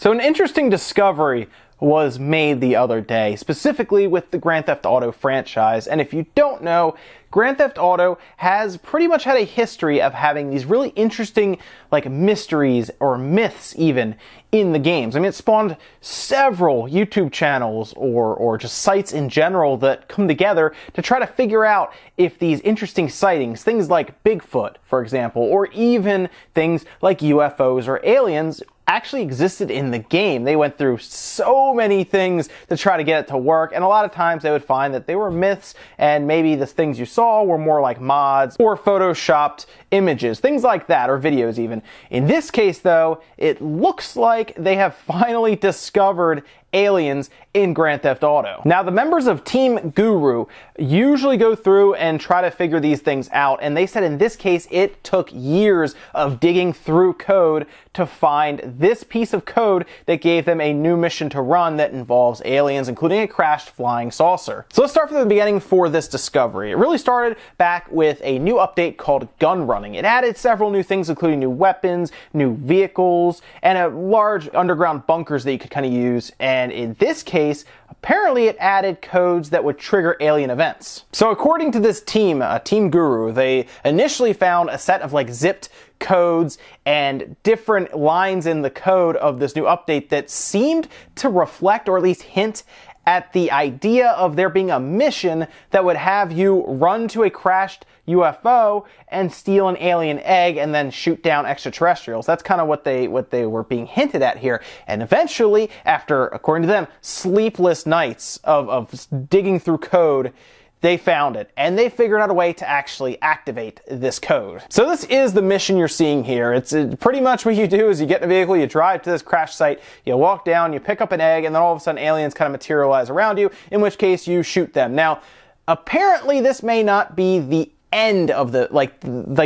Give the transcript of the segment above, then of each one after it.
So an interesting discovery was made the other day, specifically with the Grand Theft Auto franchise. And if you don't know, Grand Theft Auto has pretty much had a history of having these really interesting, like, mysteries or myths even in the games. I mean, it spawned several YouTube channels or just sites in general that come together to try to figure out if these interesting sightings, things like Bigfoot, for example, or even things like UFOs or aliens, actually existed in the game. They went through so many things to try to get it to work, and a lot of times they would find that they were myths, and maybe the things you saw were more like mods or photoshopped images, things like that, or videos even. In this case, though, it looks like they have finally discovered aliens in Grand Theft Auto. Now, the members of Team Guru usually go through and try to figure these things out, and they said in this case it took years of digging through code to find this piece of code that gave them a new mission to run that involves aliens, including a crashed flying saucer. So let's start from the beginning for this discovery. It really started back with a new update called Gun Running. It added several new things, including new weapons, new vehicles, and a large underground bunkers that you could kind of use. And in this case, apparently it added codes that would trigger alien events. So according to this team, Team Guru, they initially found a set of like zipped codes and different lines in the code of this new update that seemed to reflect or at least hint at the idea of there being a mission that would have you run to a crashed UFO and steal an alien egg and then shoot down extraterrestrials. That's kind of what they were being hinted at here. And eventually, after, according to them, sleepless nights of digging through code, they found it, and they figured out a way to actually activate this code. So this is the mission you're seeing here. It's pretty much what you do is you get in a vehicle, you drive to this crash site, you walk down, you pick up an egg, and then all of a sudden aliens kind of materialize around you, in which case you shoot them. Now, apparently this may not be the end of the, like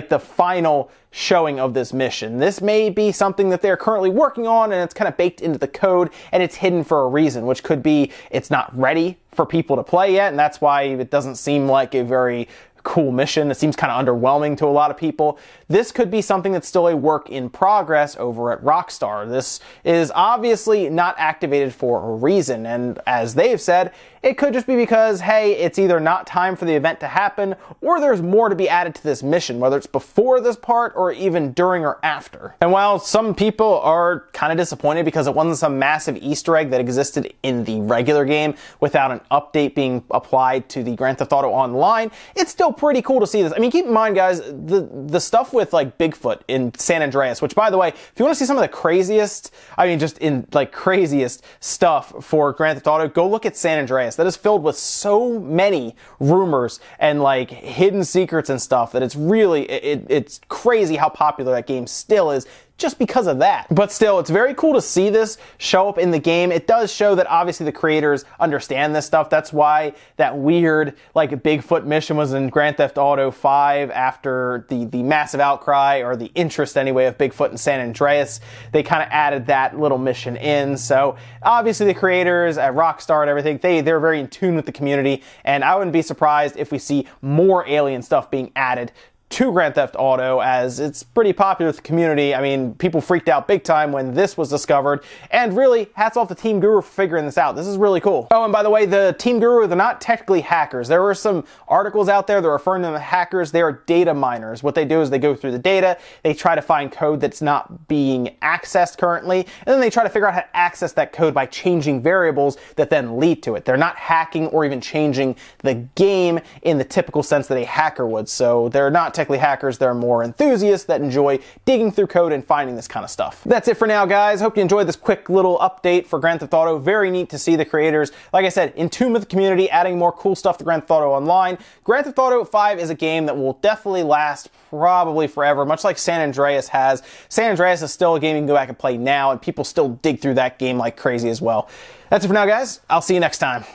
the final showing of this mission. This may be something that they're currently working on, and it's kind of baked into the code, and it's hidden for a reason, which could be it's not ready for people to play yet, and that's why it doesn't seem like a very cool mission. It seems kind of underwhelming to a lot of people. This could be something that's still a work in progress over at Rockstar. This is obviously not activated for a reason, and as they've said, it could just be because, hey, it's either not time for the event to happen, or there's more to be added to this mission, whether it's before this part or even during or after. And while some people are kind of disappointed because it wasn't some massive Easter egg that existed in the regular game without an update being applied to the Grand Theft Auto Online, it's still pretty cool to see this. I mean, keep in mind, guys, the stuff with like Bigfoot in San Andreas, which, by the way, if you want to see some of the craziest, I mean, just in like craziest stuff for Grand Theft Auto, go look at San Andreas. That is filled with so many rumors and like hidden secrets and stuff that it's really, it's crazy how popular that game still is, just because of that. But still, it's very cool to see this show up in the game. It does show that obviously the creators understand this stuff. That's why that weird like Bigfoot mission was in Grand Theft Auto 5 after the massive outcry, or the interest anyway, of Bigfoot in San Andreas. They kind of added that little mission in. So obviously the creators at Rockstar and everything, they're very in tune with the community, and I wouldn't be surprised if we see more alien stuff being added to Grand Theft Auto, as it's pretty popular with the community. I mean, people freaked out big time when this was discovered, and really, hats off to Team Guru for figuring this out. This is really cool. Oh, and by the way, the Team Guru, they're not technically hackers. There were some articles out there that are referring to them as hackers. They are data miners. What they do is they go through the data, they try to find code that's not being accessed currently, and then they try to figure out how to access that code by changing variables that then lead to it. They're not hacking or even changing the game in the typical sense that a hacker would, so they're not technically hackers. They're more enthusiasts that enjoy digging through code and finding this kind of stuff. That's it for now, guys. Hope you enjoyed this quick little update for Grand Theft Auto. Very neat to see the creators, like I said, in tune with the community, adding more cool stuff to Grand Theft Auto Online. Grand Theft Auto 5 is a game that will definitely last probably forever, much like San Andreas has. San Andreas is still a game you can go back and play now, and people still dig through that game like crazy as well. That's it for now, guys. I'll see you next time.